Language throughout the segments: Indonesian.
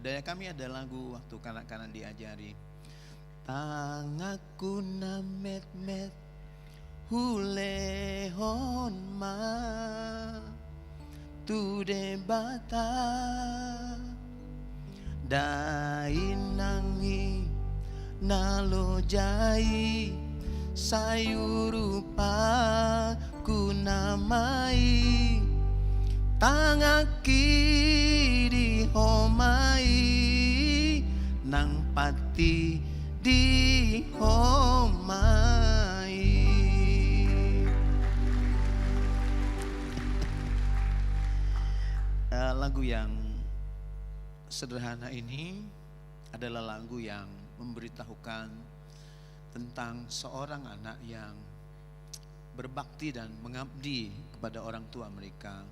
budaya kami ada lagu waktu kanak-kanak diajari. Tangaku na met hulehon ma tu de bata dai nangi nalo jai sayurupa kunamai tangaki di homai nang pati di homai. Lagu yang sederhana ini adalah lagu yang memberitahukan tentang seorang anak yang berbakti dan mengabdi kepada orang tua mereka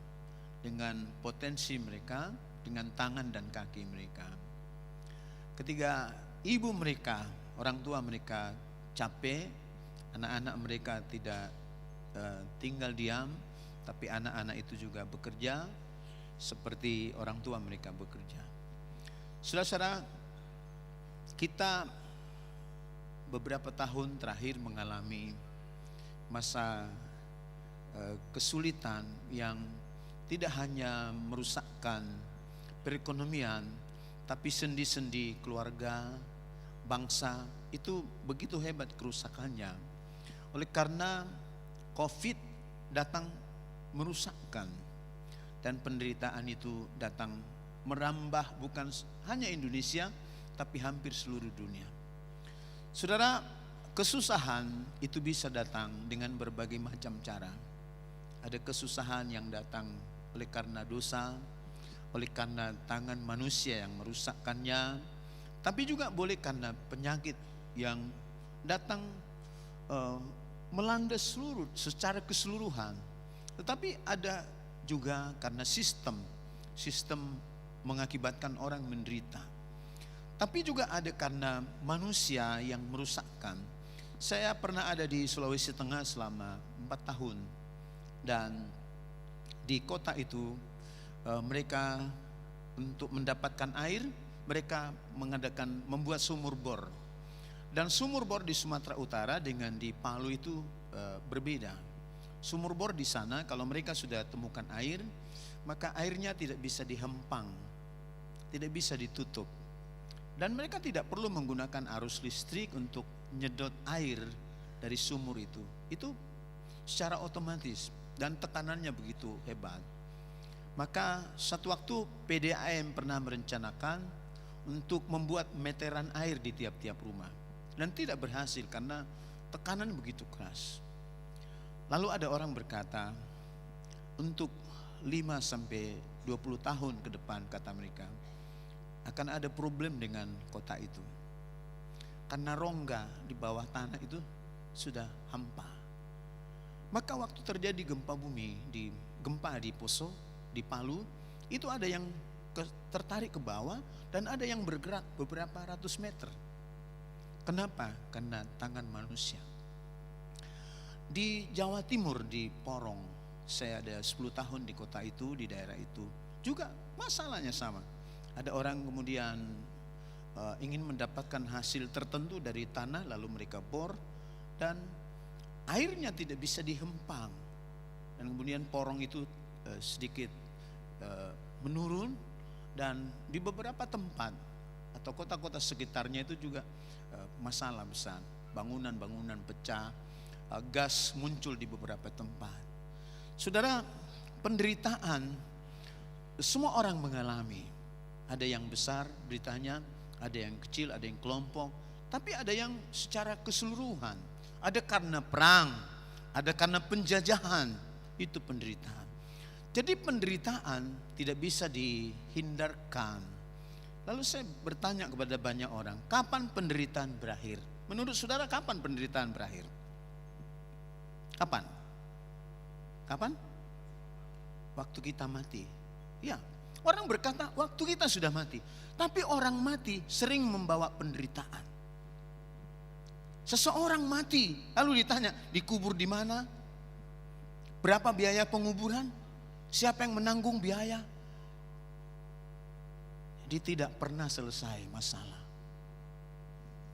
dengan potensi mereka, dengan tangan dan kaki mereka. Ketika ibu mereka, orang tua mereka capek, anak-anak mereka tidak tinggal diam, tapi anak-anak itu juga bekerja seperti orang tua mereka bekerja. Saudara-saudara, kita beberapa tahun terakhir mengalami masa kesulitan yang tidak hanya merusakkan perekonomian, tapi sendi-sendi keluarga, bangsa itu begitu hebat kerusakannya. Oleh karena COVID datang merusakkan, dan penderitaan itu datang merambah bukan hanya Indonesia, tapi hampir seluruh dunia. Saudara, kesusahan itu bisa datang dengan berbagai macam cara. Ada kesusahan yang datang oleh karena dosa, oleh karena tangan manusia yang merusakkannya, tapi juga boleh karena penyakit yang datang melanda secara keseluruhan. Tetapi ada juga karena sistem mengakibatkan orang menderita. Tapi juga ada karena manusia yang merusakkan. Saya pernah ada di Sulawesi Tengah selama 4 tahun. Dan di kota itu mereka untuk mendapatkan air, mereka membuat sumur bor. Dan sumur bor di Sumatera Utara dengan di Palu itu berbeda. Sumur bor di sana kalau mereka sudah temukan air, maka airnya tidak bisa dihempang, tidak bisa ditutup. Dan mereka tidak perlu menggunakan arus listrik untuk nyedot air dari sumur itu. Itu secara otomatis dan tekanannya begitu hebat. Maka satu waktu PDAM pernah merencanakan untuk membuat meteran air di tiap-tiap rumah. Dan tidak berhasil karena tekanan begitu keras. Lalu ada orang berkata, untuk 5-20 tahun ke depan, kata mereka, akan ada problem dengan kota itu. Karena rongga di bawah tanah itu sudah hampa. Maka waktu terjadi gempa bumi, gempa di Poso, di Palu, itu ada yang tertarik ke bawah dan ada yang bergerak beberapa ratus meter. Kenapa? Karena tangan manusia. Di Jawa Timur, di Porong, saya ada 10 tahun di kota itu, di daerah itu, juga masalahnya sama. Ada orang kemudian ingin mendapatkan hasil tertentu dari tanah, lalu mereka bor dan airnya tidak bisa dihempang. Dan kemudian Porong itu sedikit menurun, dan di beberapa tempat atau kota-kota sekitarnya itu juga masalah besar. Bangunan-bangunan pecah, gas muncul di beberapa tempat. Saudara, penderitaan semua orang mengalami. Ada yang besar beritanya, ada yang kecil, ada yang kelompok, tapi ada yang secara keseluruhan. Ada karena perang, ada karena penjajahan, itu penderitaan. Jadi penderitaan tidak bisa dihindarkan. Lalu saya bertanya kepada banyak orang, kapan penderitaan berakhir? Menurut saudara kapan penderitaan berakhir? Kapan? Kapan? Waktu kita mati. Ya, orang berkata waktu kita sudah mati. Tapi orang mati sering membawa penderitaan. Seseorang mati, lalu ditanya, dikubur di mana? Berapa biaya penguburan? Siapa yang menanggung biaya? dia tidak pernah selesai masalah.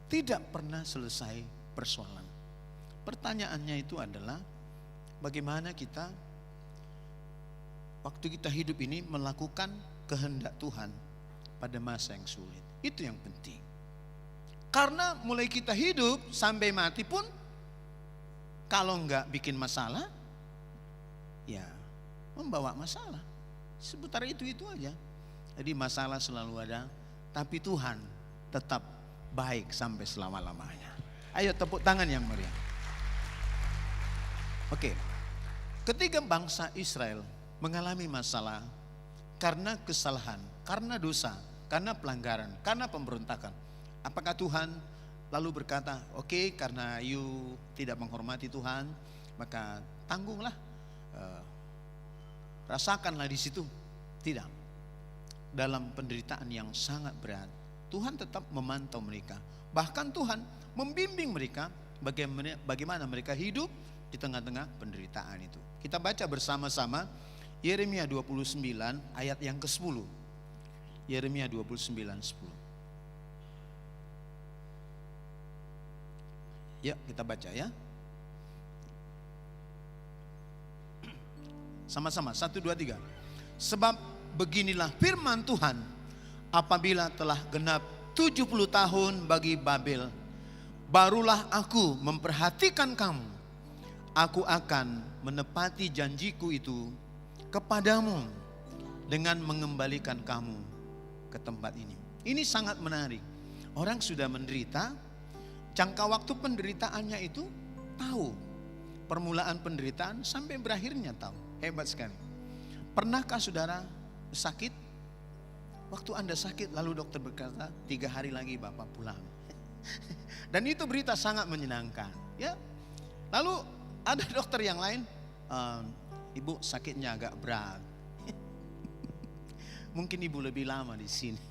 Tidak pernah selesai persoalan. Pertanyaannya itu adalah bagaimana kita waktu kita hidup ini melakukan kehendak Tuhan pada masa yang sulit. Itu yang penting. Karena mulai kita hidup sampai mati pun kalau enggak bikin masalah, ya membawa masalah. Seputar itu aja. Jadi masalah selalu ada, tapi Tuhan tetap baik sampai selama-lamanya. Ayo tepuk tangan yang meriah. Oke. Ketika bangsa Israel mengalami masalah karena kesalahan, karena dosa, karena pelanggaran, karena pemberontakan, apakah Tuhan lalu berkata, oke, karena you tidak menghormati Tuhan, maka tanggunglah, rasakanlah di situ? Tidak. Dalam penderitaan yang sangat berat, Tuhan tetap memantau mereka. Bahkan Tuhan membimbing mereka bagaimana mereka hidup di tengah-tengah penderitaan itu. Kita baca bersama-sama Yeremia 29 ayat yang ke-10. Yeremia 29:10. Ya, kita baca ya. Sama-sama, 1, 2, 3. Sebab beginilah firman Tuhan, apabila telah genap 70 tahun bagi Babel, barulah aku memperhatikan kamu. Aku akan menepati janjiku itu kepadamu dengan mengembalikan kamu ke tempat ini. Ini sangat menarik. Orang sudah menderita, jangka waktu penderitaannya itu tahu. Permulaan penderitaan sampai berakhirnya tahu. Hebat sekali. Pernahkah saudara sakit? Waktu Anda sakit lalu dokter berkata 3 hari lagi Bapak pulang. Dan itu berita sangat menyenangkan. Ya. Lalu ada dokter yang lain, ibu sakitnya agak berat. Mungkin ibu lebih lama di sini.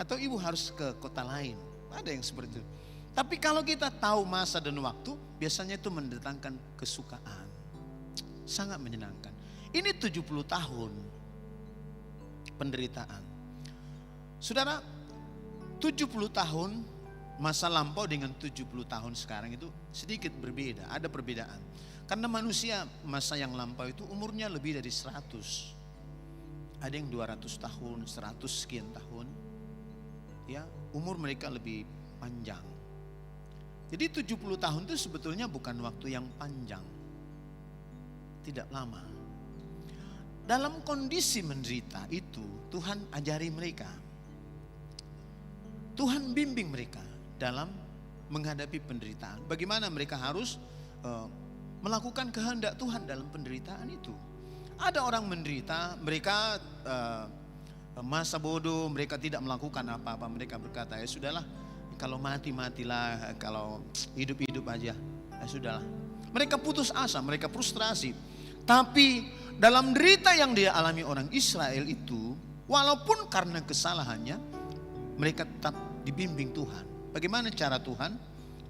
Atau ibu harus ke kota lain. Ada yang seperti itu. Tapi kalau kita tahu masa dan waktu, biasanya itu mendatangkan kesukaan. Sangat menyenangkan. Ini 70 tahun penderitaan. Saudara, 70 tahun masa lampau dengan 70 tahun sekarang itu sedikit berbeda, ada perbedaan. Karena manusia masa yang lampau itu umurnya lebih dari 100. Ada yang 200 tahun, 100 sekian tahun. Ya, umur mereka lebih panjang. Jadi 70 tahun itu sebetulnya bukan waktu yang panjang. Tidak lama. Dalam kondisi menderita itu Tuhan ajari mereka. Tuhan bimbing mereka dalam menghadapi penderitaan. Bagaimana mereka harus melakukan kehendak Tuhan dalam penderitaan itu. Ada orang menderita, mereka masa bodoh, mereka tidak melakukan apa-apa. Mereka berkata, ya sudahlah, kalau mati matilah, kalau hidup hidup aja, ya sudahlah. Mereka putus asa, mereka frustrasi. Tapi dalam derita yang dia alami orang Israel itu, walaupun karena kesalahannya, mereka tetap dibimbing Tuhan. Bagaimana cara Tuhan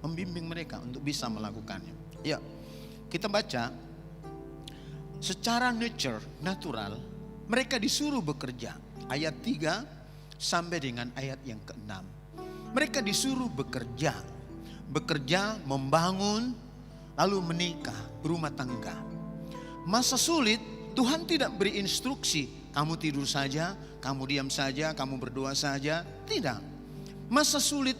membimbing mereka untuk bisa melakukannya? Ya, kita baca secara natural, mereka disuruh bekerja. Ayat 3 sampai dengan ayat yang ke-6. Mereka disuruh bekerja. Bekerja, membangun, lalu menikah, berumah tangga. Masa sulit, Tuhan tidak beri instruksi. Kamu tidur saja, kamu diam saja, kamu berdoa saja. Tidak. Masa sulit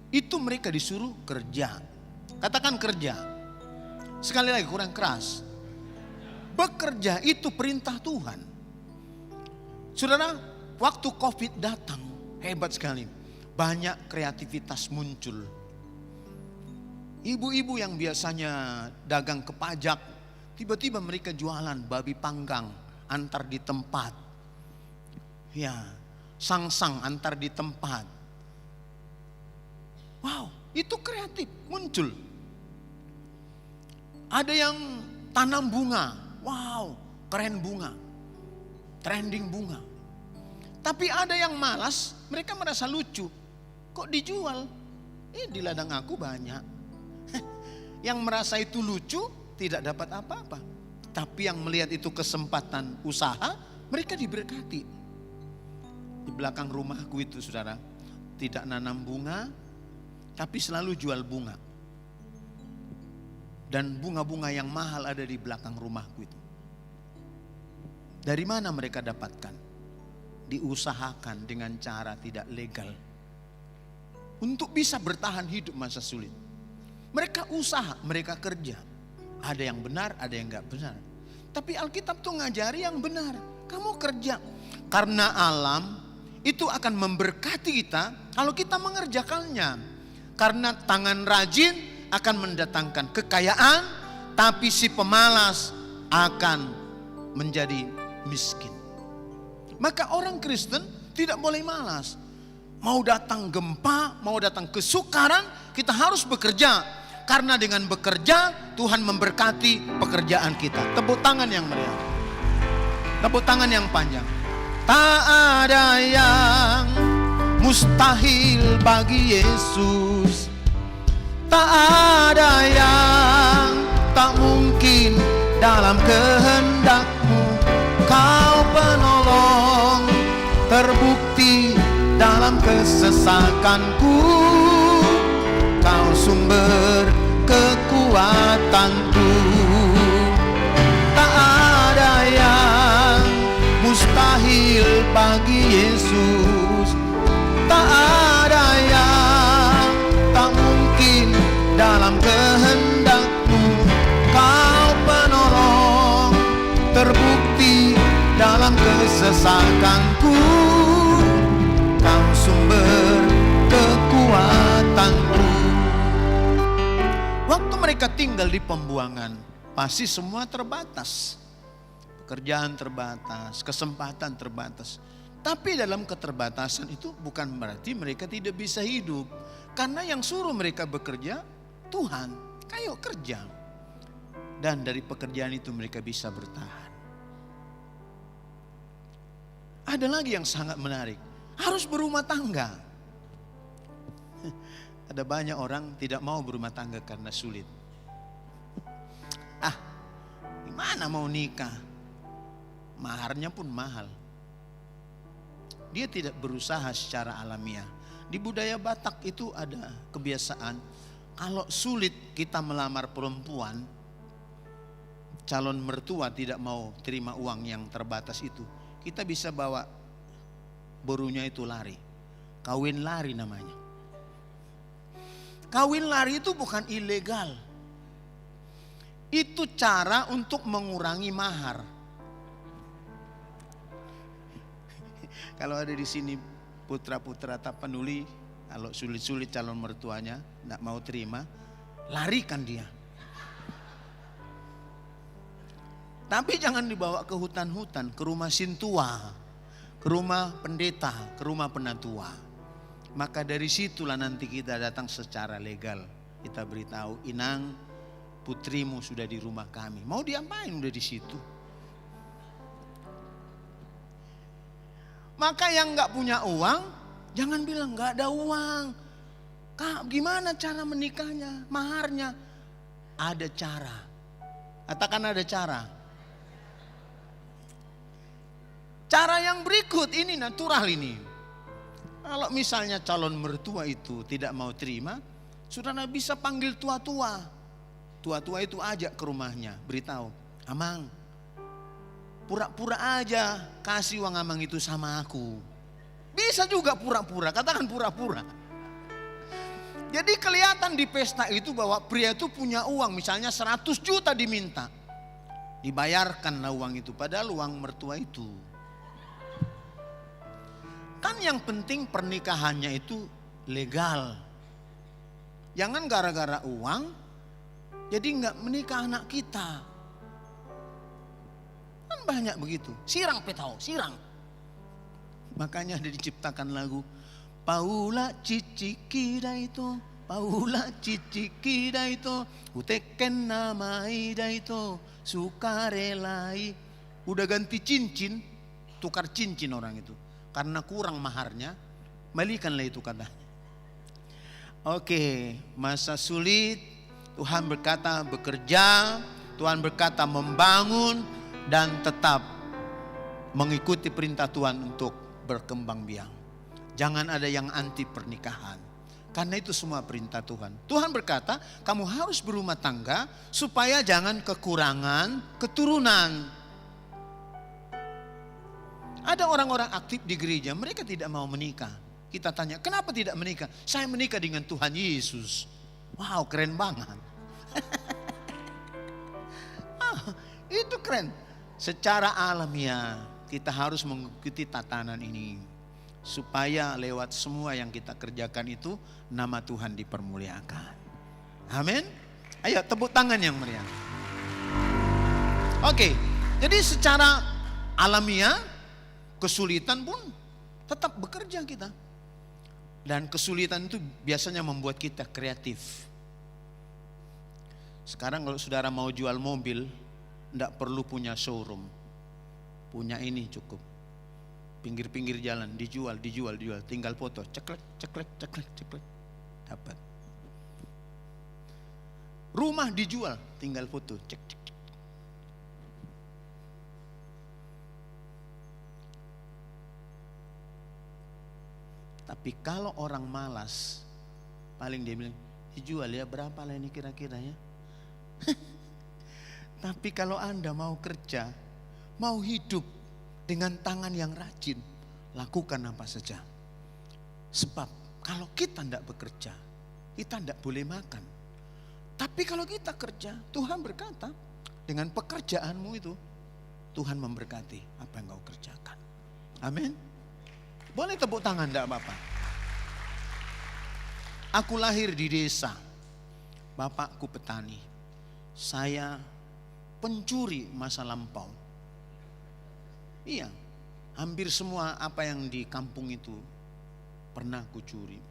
itu mereka disuruh kerja. Katakan kerja. Sekali lagi kurang keras. Bekerja itu perintah Tuhan. Saudara, waktu COVID datang, hebat sekali. Banyak kreativitas muncul. Ibu-ibu yang biasanya dagang ke pajak, tiba-tiba mereka jualan babi panggang, antar di tempat. Ya, sang-sang antar di tempat. Wow, itu kreatif, muncul. Ada yang tanam bunga. Wow, keren bunga. Trending bunga. Tapi ada yang malas, mereka merasa lucu. Kok dijual? Di ladang aku banyak. Yang merasa itu lucu tidak dapat apa-apa. Tapi yang melihat itu kesempatan usaha, mereka diberkati. Di belakang rumahku itu saudara, tidak nanam bunga, tapi selalu jual bunga. Dan bunga-bunga yang mahal ada di belakang rumahku itu. Dari mana mereka dapatkan? Diusahakan dengan cara tidak legal. Untuk bisa bertahan hidup masa sulit. Mereka usaha, mereka kerja. Ada yang benar, ada yang gak benar. Tapi Alkitab tuh ngajari yang benar. Kamu kerja. Karena alam itu akan memberkati kita kalau kita mengerjakannya. Karena tangan rajin akan mendatangkan kekayaan, tapi si pemalas akan menjadi miskin. Maka orang Kristen tidak boleh malas. Mau datang gempa, mau datang kesukaran, kita harus bekerja. Karena dengan bekerja Tuhan memberkati pekerjaan kita. Tepuk tangan yang meriah. Tepuk tangan yang panjang. Tak ada yang mustahil bagi Yesus. Tak ada yang tak mungkin dalam kehendak-Mu. Kau penolong terbukti dalam kesesakanku. Kau sumber kekuatanku. Tak ada yang mustahil bagi Yesus. Tak ada yang tak mungkin dalam kehendak-Mu. Kau penolong terbukti dalam kesesakanku. Kau sumber kekuatanku. Waktu mereka tinggal di pembuangan, pasti semua terbatas. Pekerjaan terbatas, kesempatan terbatas. Tapi dalam keterbatasan itu bukan berarti mereka tidak bisa hidup. Karena yang suruh mereka bekerja, Tuhan. Kayo kerja. Dan dari pekerjaan itu mereka bisa bertahan. Ada lagi yang sangat menarik. Harus berumah tangga. Ada banyak orang tidak mau berumah tangga karena sulit. Gimana mau nikah? Maharnya pun mahal. Dia tidak berusaha secara alamiah. Di budaya Batak itu ada kebiasaan. Kalau sulit kita melamar perempuan, calon mertua tidak mau terima uang yang terbatas itu, kita bisa bawa borunya itu lari. Kawin lari namanya. Kawin lari itu bukan ilegal. Itu cara untuk mengurangi mahar. Kalau ada di sini putra-putra Tapanuli, kalau sulit-sulit calon mertuanya tidak mau terima, larikan dia. Tapi jangan dibawa ke hutan-hutan, ke rumah sintua, ke rumah pendeta, ke rumah penatua. Maka dari situlah nanti kita datang secara legal. Kita beritahu, Inang, putrimu sudah di rumah kami. Mau diapain udah di situ? Maka yang nggak punya uang, jangan bilang nggak ada uang. Kak, gimana cara menikahnya, maharnya? Ada cara. Katakan ada cara. Cara yang berikut ini natural ini. Kalau misalnya calon mertua itu tidak mau terima, saudara bisa panggil tua-tua. Tua-tua itu ajak ke rumahnya, beritahu, Amang, pura-pura aja kasih uang Amang itu sama aku. Bisa juga pura-pura, katakan pura-pura. Jadi kelihatan di pesta itu bahwa pria itu punya uang, misalnya 100 juta diminta. Dibayarkanlah uang itu, padahal uang mertua itu. Kan yang penting pernikahannya itu legal. Jangan gara-gara uang jadi nggak menikah anak kita. Kan banyak begitu. Sirang petau, sirang. Makanya ada diciptakan lagu Paula cicikida itu, Paula cicikida itu, uteken namai da itu, sukarelai. Udah ganti cincin, tukar cincin orang itu. Karena kurang maharnya, balikanlah itu katanya. Oke, masa sulit, Tuhan berkata bekerja, Tuhan berkata membangun, dan tetap mengikuti perintah Tuhan untuk berkembang biak. Jangan ada yang anti pernikahan. Karena itu semua perintah Tuhan. Tuhan berkata, kamu harus berumah tangga supaya jangan kekurangan keturunan. Ada orang-orang aktif di gereja, mereka tidak mau menikah. Kita tanya, kenapa tidak menikah? Saya menikah dengan Tuhan Yesus. Wow, keren banget. Itu keren. Secara alamiah kita harus mengikuti tatanan ini, supaya lewat semua yang kita kerjakan itu nama Tuhan dipermuliakan. Amin. Ayo tepuk tangan yang meriah. Oke, jadi secara alamiah kesulitan pun tetap bekerja kita. Dan kesulitan itu biasanya membuat kita kreatif. Sekarang kalau saudara mau jual mobil, tidak perlu punya showroom. Punya ini cukup. Pinggir-pinggir jalan dijual. Tinggal foto, ceklek. Dapat. Rumah dijual, tinggal foto, cek. Tapi kalau orang malas, paling dia bilang, dijual ya, berapa lah ini kira-kira ya. Tapi kalau Anda mau kerja, mau hidup dengan tangan yang rajin, lakukan apa saja. Sebab kalau kita tidak bekerja, kita tidak boleh makan. Tapi kalau kita kerja, Tuhan berkata, dengan pekerjaanmu itu, Tuhan memberkati apa yang kau kerjakan. Amin. Boleh tepuk tangan, tidak apa-apa. Aku lahir di desa, bapakku petani. Saya pencuri masa lampau. Iya, hampir semua apa yang di kampung itu pernah kucuri.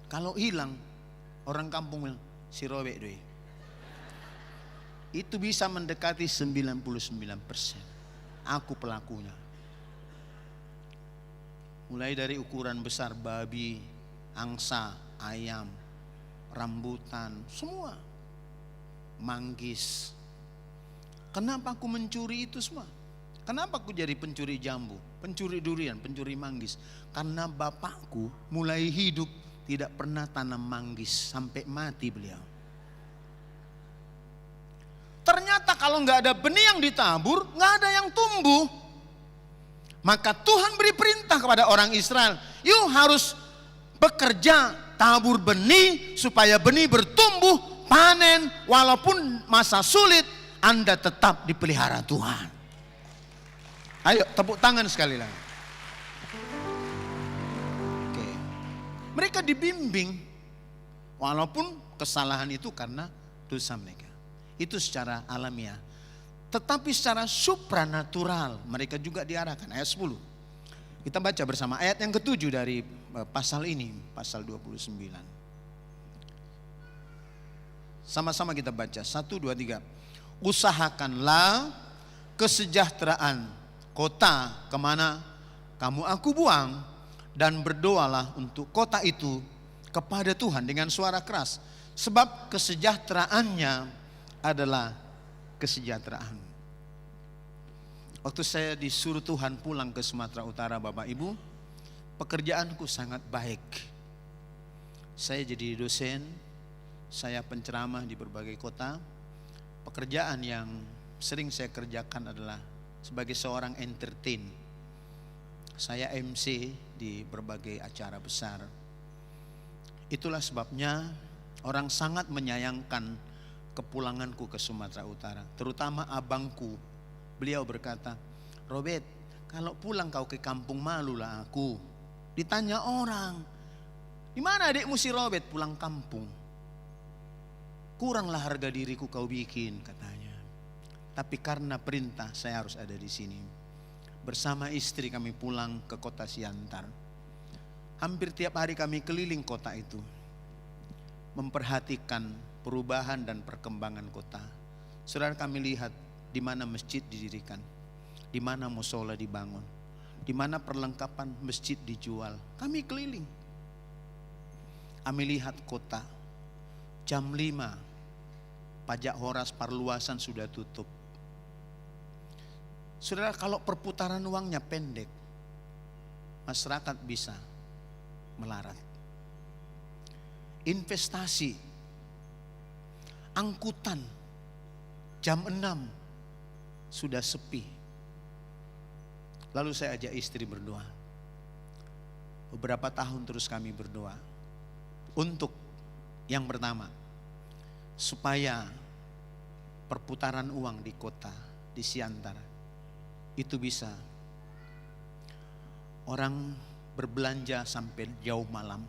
Kalau hilang, orang kampung bilang, si robek doi. Itu bisa mendekati 99%. Aku pelakunya. Mulai dari ukuran besar babi, angsa, ayam, rambutan, semua. Manggis. Kenapa aku mencuri itu semua? Kenapa aku jadi pencuri jambu, pencuri durian, pencuri manggis? Karena bapakku mulai hidup tidak pernah tanam manggis sampai mati beliau. Ternyata kalau nggak ada benih yang ditabur, nggak ada yang tumbuh. Maka Tuhan beri perintah kepada orang Israel, yuk harus bekerja tabur benih supaya benih bertumbuh, panen, walaupun masa sulit Anda tetap dipelihara Tuhan. Ayo tepuk tangan sekali lagi. Oke. Mereka dibimbing walaupun kesalahan itu karena dosa mereka. Itu secara alamiah. Tetapi secara supranatural mereka juga diarahkan. Ayat 10. Kita baca bersama ayat yang ke-7 dari pasal ini, pasal 29. Sama-sama kita baca. 1, 2, 3. Usahakanlah kesejahteraan kota kemana kamu aku buang, dan berdoalah untuk kota itu kepada Tuhan dengan suara keras. Sebab kesejahteraannya adalah kesejahteraan. Waktu saya disuruh Tuhan pulang ke Sumatera Utara, Bapak Ibu, pekerjaanku sangat baik. Saya jadi dosen, saya penceramah di berbagai kota. Pekerjaan yang sering saya kerjakan adalah sebagai seorang entertain. Saya MC di berbagai acara besar. Itulah sebabnya orang sangat menyayangkan kepulanganku ke Sumatera Utara. Terutama abangku. Beliau berkata, Robert, kalau pulang kau ke kampung malulah aku. Ditanya orang, di mana adikmu si Robert pulang kampung? Kuranglah harga diriku kau bikin, katanya. Tapi karena perintah saya harus ada di sini. Bersama istri kami pulang ke kota Siantar. Hampir tiap hari kami keliling kota itu, memperhatikan perubahan dan perkembangan kota. Saudara, kami lihat di mana masjid didirikan, di mana musola dibangun, di mana perlengkapan masjid dijual. Kami keliling. Kami lihat kota. Jam 5 pajak horas perluasan sudah tutup. Saudara, kalau perputaran uangnya pendek, masyarakat bisa melarat. Investasi, angkutan, jam 6 sudah sepi. Lalu saya ajak istri berdoa. Beberapa tahun terus kami berdoa. Untuk yang pertama, supaya perputaran uang di kota, di Siantar, itu bisa orang berbelanja sampai jauh malam.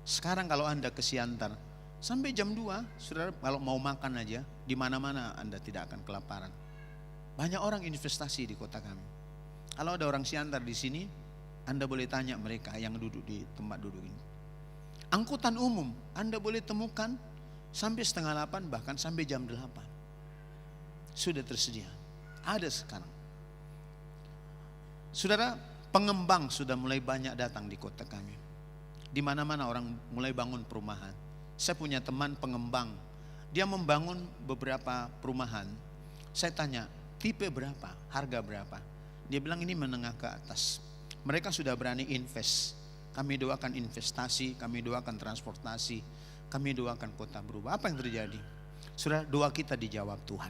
Sekarang kalau Anda ke Siantar sampai jam 2, saudara kalau mau makan aja di mana-mana Anda tidak akan kelaparan. Banyak orang investasi di kota kami. Kalau ada orang Siantar di sini, Anda boleh tanya mereka yang duduk di tempat duduk ini. Angkutan umum Anda boleh temukan sampai setengah 8, bahkan sampai jam 8. Sudah tersedia, ada sekarang. Saudara, pengembang sudah mulai banyak datang di kota kami. Di mana-mana orang mulai bangun perumahan. Saya punya teman pengembang, dia membangun beberapa perumahan. Saya tanya, tipe berapa, harga berapa? Dia bilang ini menengah ke atas. Mereka sudah berani invest. Kami doakan investasi, kami doakan transportasi, kami doakan kota berubah. Apa yang terjadi? Saudara, doa kita dijawab Tuhan.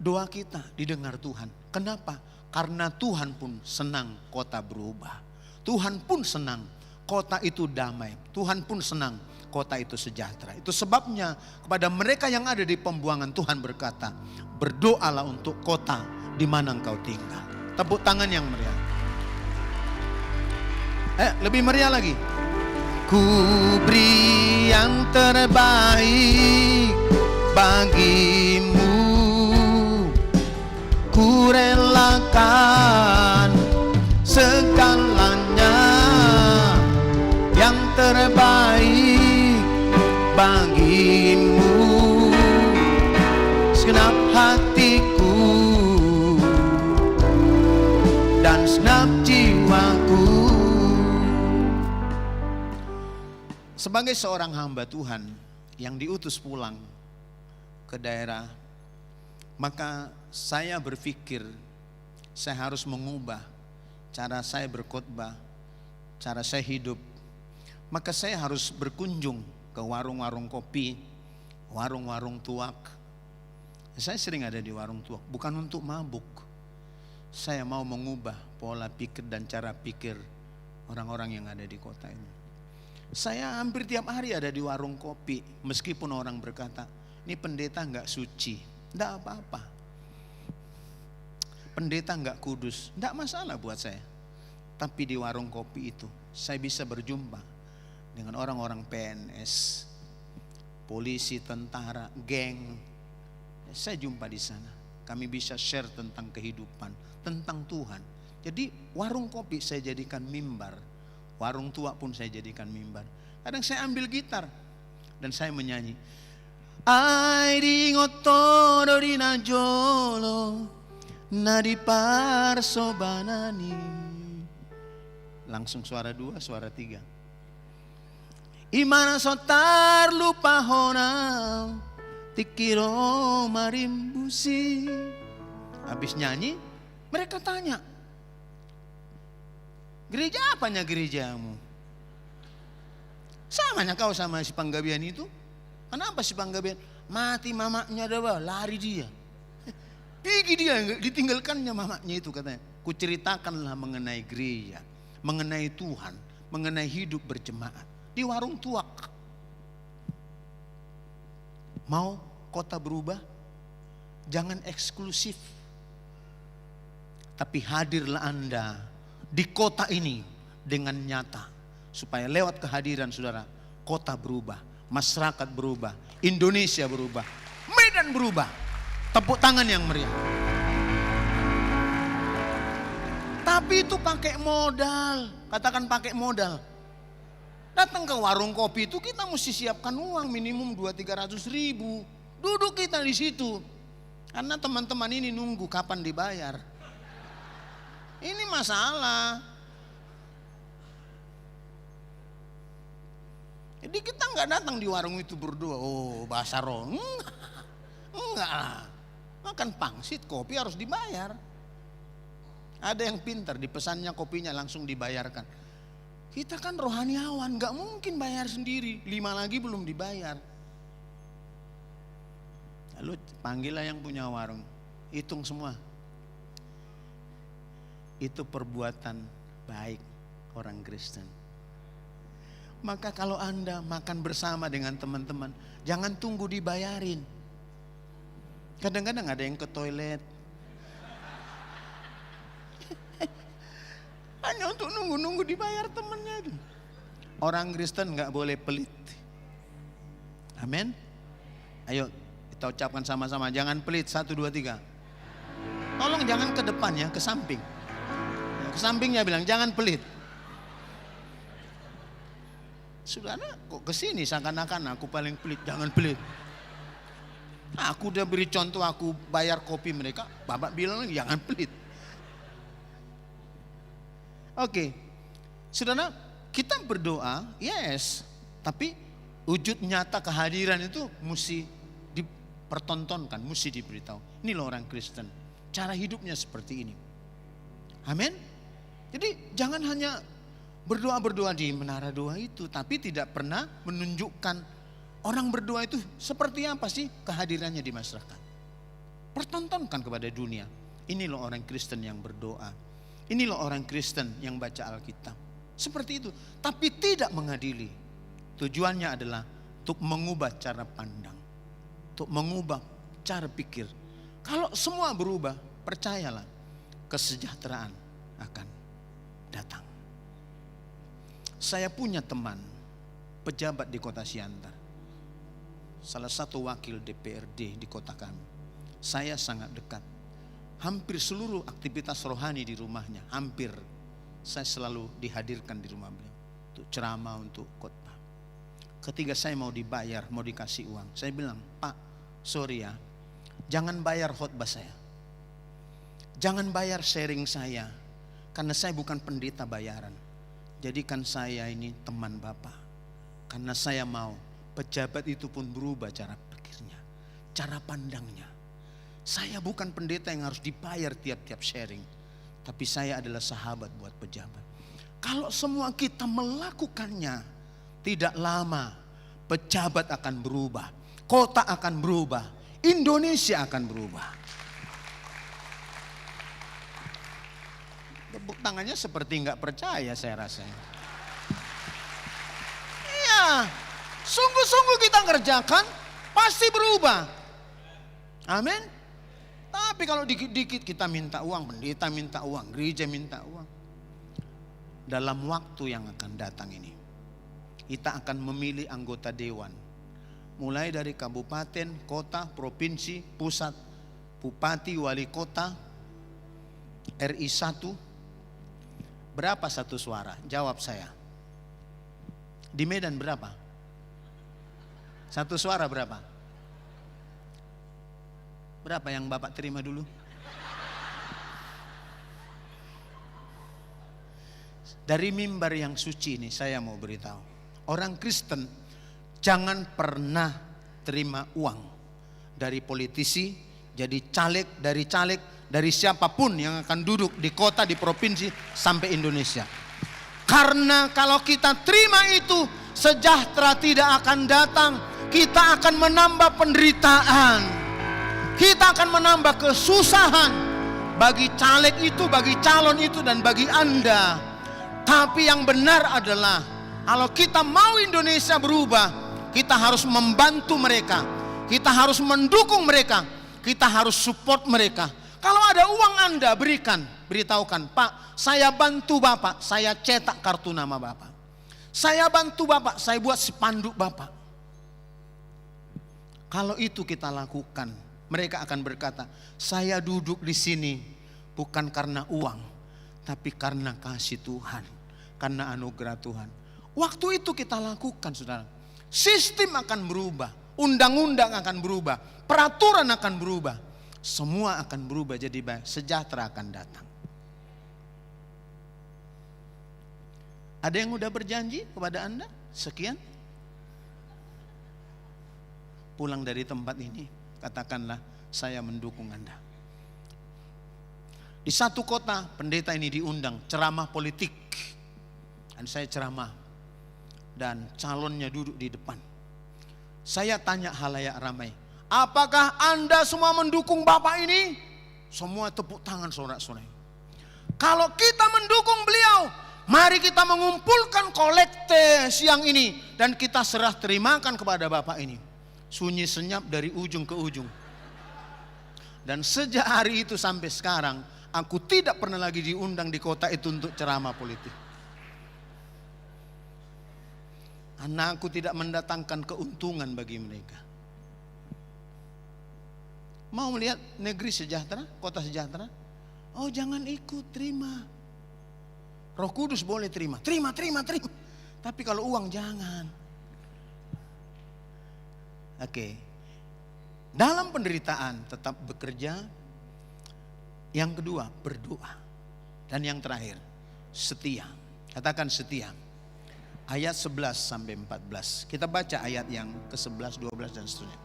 Doa kita didengar Tuhan. Kenapa? Karena Tuhan pun senang kota berubah. Tuhan pun senang kota itu damai. Tuhan pun senang kota itu sejahtera. Itu sebabnya kepada mereka yang ada di pembuangan Tuhan berkata, berdoalah untuk kota di mana engkau tinggal. Tepuk tangan yang meriah. Lebih meriah lagi. Ku beri yang terbaik bagimu, ku relakan segalanya yang terbaik bagimu, segenap hatiku dan segenap jiwaku. Sebagai seorang hamba Tuhan yang diutus pulang ke daerah, maka saya berpikir saya harus mengubah cara saya berkhotbah, cara saya hidup. Maka saya harus berkunjung ke warung-warung kopi, warung-warung tuak. Saya sering ada di warung tuak, bukan untuk mabuk. Saya mau mengubah pola pikir dan cara pikir orang-orang yang ada di kota ini. Saya hampir tiap hari ada di warung kopi, meskipun orang berkata, ini pendeta enggak suci, enggak apa-apa. Pendeta enggak kudus, enggak masalah buat saya. Tapi di warung kopi itu, saya bisa berjumpa dengan orang-orang PNS, polisi, tentara, geng. Saya jumpa di sana. Kami bisa share tentang kehidupan, tentang Tuhan. Jadi warung kopi saya jadikan mimbar. Warung tua pun saya jadikan mimbar. Kadang saya ambil gitar dan saya menyanyi. Ai di ngotoro di najolo nadi parsobanani. Langsung suara 2, suara 3. Imana sotar lupa honau tikiro marimbusi. Habis nyanyi mereka tanya, gereja apanya gerejamu? Samanya kau sama si Panggabean itu. Kenapa si Panggabean? Mati mamanya dah, lari dia. Pergi dia, ditinggalkannya mamanya itu katanya. Kuceritakanlah mengenai gereja, mengenai Tuhan, mengenai hidup berjemaat di warung tuak. Mau kota berubah? Jangan eksklusif. Tapi hadirlah Anda di kota ini dengan nyata. Supaya lewat kehadiran saudara, kota berubah, masyarakat berubah, Indonesia berubah, Medan berubah. Tepuk tangan yang meriah. Tapi itu pakai modal, katakan pakai modal. Datang ke warung kopi itu kita mesti siapkan uang minimum 200-300 ribu. Duduk kita di situ. Karena teman-teman ini nunggu kapan dibayar. Ini masalah. Jadi kita nggak datang di warung itu berdua, oh bahasa roh, enggak lah. Makan pangsit, kopi harus dibayar. Ada yang pintar, dipesannya kopinya langsung dibayarkan. Kita kan rohaniawan, gak mungkin bayar sendiri. 5 lagi belum dibayar. Lalu panggillah yang punya warung, hitung semua. Itu perbuatan baik orang Kristen. Maka kalau Anda makan bersama dengan teman-teman, jangan tunggu dibayarin. Kadang-kadang ada yang ke toilet hanya untuk nunggu-nunggu dibayar temannya. Orang Kristen gak boleh pelit. Amin. Ayo kita ucapkan sama-sama, jangan pelit. 1, 2, 3. Tolong jangan ke depan ya, ke samping. Ke sampingnya bilang jangan pelit. Saudara kok kesini seakan-akan aku paling pelit. Jangan pelit. Aku udah beri contoh, aku bayar kopi mereka, Bapak bilang lagi jangan pelit. Oke, saudara, kita berdoa, yes, tapi wujud nyata kehadiran itu mesti dipertontonkan, mesti diberitahu. Ini loh orang Kristen, cara hidupnya seperti ini. Amin. Jadi jangan hanya berdoa-berdoa di menara doa itu, tapi tidak pernah menunjukkan orang berdoa itu seperti apa sih kehadirannya di masyarakat. Pertontonkan kepada dunia. Ini loh orang Kristen yang berdoa. Ini loh orang Kristen yang baca Alkitab. Seperti itu. Tapi tidak mengadili. Tujuannya adalah untuk mengubah cara pandang. Untuk mengubah cara pikir. Kalau semua berubah, percayalah kesejahteraan akan datang. Saya punya teman pejabat di kota Siantar. Salah satu wakil DPRD di kota kami. Saya sangat dekat. Hampir seluruh aktivitas rohani di rumahnya, hampir saya selalu dihadirkan di rumah beliau untuk ceramah, untuk khotbah. Ketika saya mau dibayar, mau dikasih uang, saya bilang, Pak, sorry ya, jangan bayar khotbah saya, jangan bayar sharing saya, karena saya bukan pendeta bayaran. Jadikan saya ini teman Bapak, karena saya mau pejabat itu pun berubah cara pikirnya, cara pandangnya. Saya bukan pendeta yang harus dibayar tiap-tiap sharing, tapi saya adalah sahabat buat pejabat. Kalau semua kita melakukannya, tidak lama pejabat akan berubah, kota akan berubah, Indonesia akan berubah. Tepuk tangannya seperti nggak percaya saya rasanya. Iya, sungguh-sungguh kita kerjakan, pasti berubah. Amin. Tapi kalau dikit-dikit kita minta uang, pendeta minta uang, gereja minta uang. Dalam waktu yang akan datang ini, kita akan memilih anggota dewan. Mulai dari kabupaten, kota, provinsi, pusat, bupati, wali kota, RI 1. Berapa satu suara? Jawab saya. Di Medan berapa? Satu suara berapa? Berapa yang Bapak terima dulu? Dari mimbar yang suci ini saya mau beritahu. Orang Kristen jangan pernah terima uang dari politisi, jadi caleg, dari siapapun yang akan duduk di kota, di provinsi, sampai Indonesia. Karena kalau kita terima itu, sejahtera tidak akan datang. Kita akan menambah penderitaan. Kita akan menambah kesusahan bagi caleg itu, bagi calon itu, dan bagi Anda. Tapi yang benar adalah kalau kita mau Indonesia berubah, kita harus membantu mereka, kita harus mendukung mereka, kita harus support mereka. Kalau ada uang Anda, berikan, beritahukan, Pak, saya bantu Bapak, saya cetak kartu nama Bapak, saya bantu Bapak, saya buat spanduk Bapak. Kalau itu kita lakukan, mereka akan berkata, saya duduk di sini bukan karena uang, tapi karena kasih Tuhan, karena anugerah Tuhan. Waktu itu kita lakukan, saudara. Sistem akan berubah, undang-undang akan berubah, peraturan akan berubah, semua akan berubah jadi baik, sejahtera akan datang. Ada yang udah berjanji kepada Anda? Sekian. Pulang dari tempat ini, katakanlah, saya mendukung Anda. Di satu kota pendeta ini diundang ceramah politik. Dan saya ceramah. Dan calonnya duduk di depan. Saya tanya halayak ramai, apakah Anda semua mendukung Bapak ini? Semua tepuk tangan saudara-saudara. Kalau kita mendukung beliau, mari kita mengumpulkan kolekte siang ini. Dan kita serah terimakan kepada Bapak ini. Sunyi senyap dari ujung ke ujung. Dan sejak hari itu sampai sekarang, aku tidak pernah lagi diundang di kota itu untuk ceramah politik. Karena aku tidak mendatangkan keuntungan bagi mereka. Mau melihat negeri sejahtera, kota sejahtera? Oh jangan ikut, terima. Roh Kudus boleh terima. Terima. Tapi kalau uang jangan. Oke. Dalam penderitaan tetap bekerja. Yang kedua, berdoa. Dan yang terakhir, setia. Katakan setia. Ayat 11 sampai 14. Kita baca ayat yang ke-11, 12 dan seterusnya.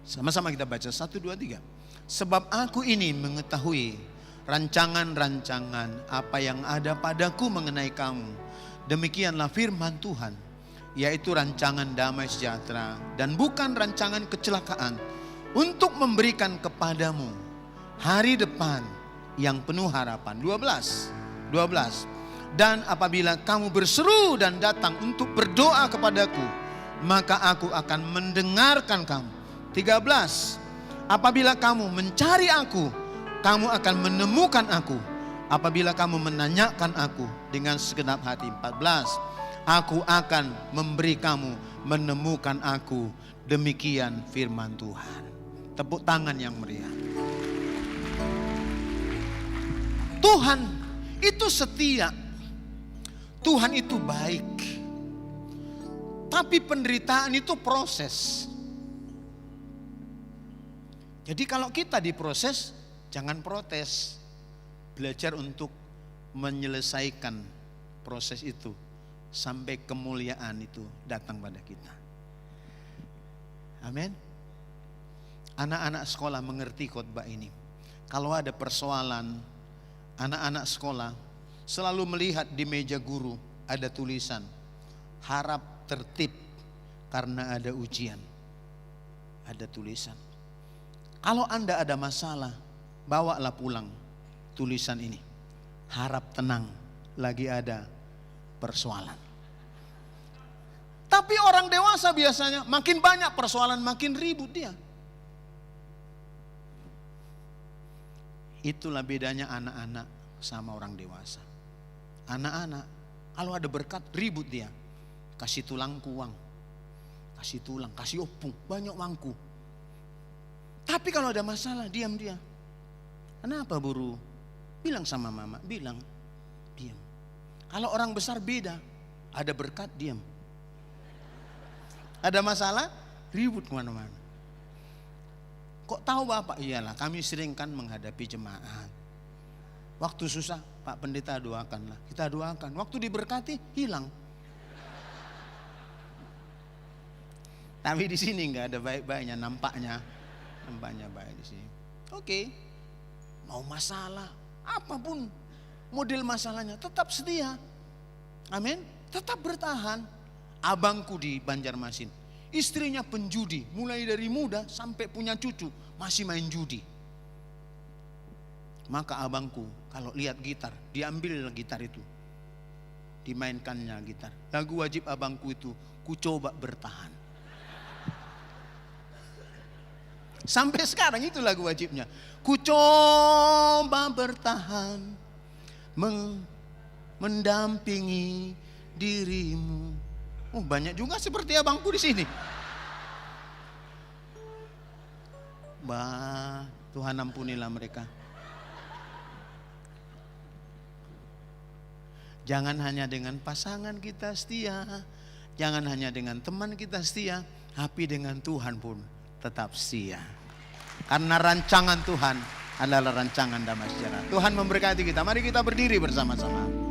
Sama-sama kita baca 1, 2, 3. Sebab aku ini mengetahui rancangan-rancangan apa yang ada padaku mengenai kamu. Demikianlah firman Tuhan, yaitu rancangan damai sejahtera dan bukan rancangan kecelakaan, untuk memberikan kepadamu hari depan yang penuh harapan. 12. Dan apabila kamu berseru dan datang untuk berdoa kepadaku, maka aku akan mendengarkan kamu. 13. Apabila kamu mencari aku, kamu akan menemukan aku. Apabila kamu menanyakan aku dengan segenap hati. 14. Aku akan memberi kamu menemukan aku. Demikian firman Tuhan. Tepuk tangan yang meriah. Tuhan itu setia. Tuhan itu baik. Tapi penderitaan itu proses. Jadi kalau kita diproses, jangan protes. Belajar untuk menyelesaikan proses itu sampai kemuliaan itu datang pada kita. Amin. Anak-anak sekolah mengerti khotbah ini. Kalau ada persoalan, anak-anak sekolah selalu melihat di meja guru ada tulisan, harap tertib karena ada ujian. Ada tulisan. Kalau Anda ada masalah, bawalah pulang tulisan ini. Harap tenang, lagi ada persoalan. Tapi orang dewasa biasanya makin banyak persoalan, makin ribut dia. Itulah bedanya anak-anak sama orang dewasa. Anak-anak kalau ada berkat ribut dia. Kasih tulangku uang. Kasih tulang, kasih opung, banyak uangku. Tapi kalau ada masalah diam dia. Kenapa buru? Bilang sama mama, bilang. Diam. Kalau orang besar beda. Ada berkat diam. Ada masalah ribut kemana-mana. Kok tahu Bapak? Iyalah kami sering kan menghadapi jemaat. Waktu susah Pak Pendeta doakanlah. Kita doakan. Waktu diberkati hilang. Tapi di sini nggak ada baik-baiknya nampaknya. Nampaknya baik di sini. Oke. Mau masalah apapun model masalahnya tetap setia. Amin. Tetap bertahan. Abangku di Banjarmasin, istrinya penjudi, mulai dari muda sampai punya cucu masih main judi. Maka abangku kalau lihat gitar, diambil gitar itu, dimainkannya gitar. Lagu wajib abangku itu, ku coba bertahan. Sampai sekarang itu lagu wajibnya. Ku coba bertahan, mendampingi dirimu. Oh, banyak juga seperti abangku di sini. Bah, Tuhan ampunilah mereka. Jangan hanya dengan pasangan kita setia, jangan hanya dengan teman kita setia, tapi dengan Tuhan pun tetap setia. Karena rancangan Tuhan adalah rancangan damai sejahtera. Tuhan memberkati kita. Mari kita berdiri bersama-sama.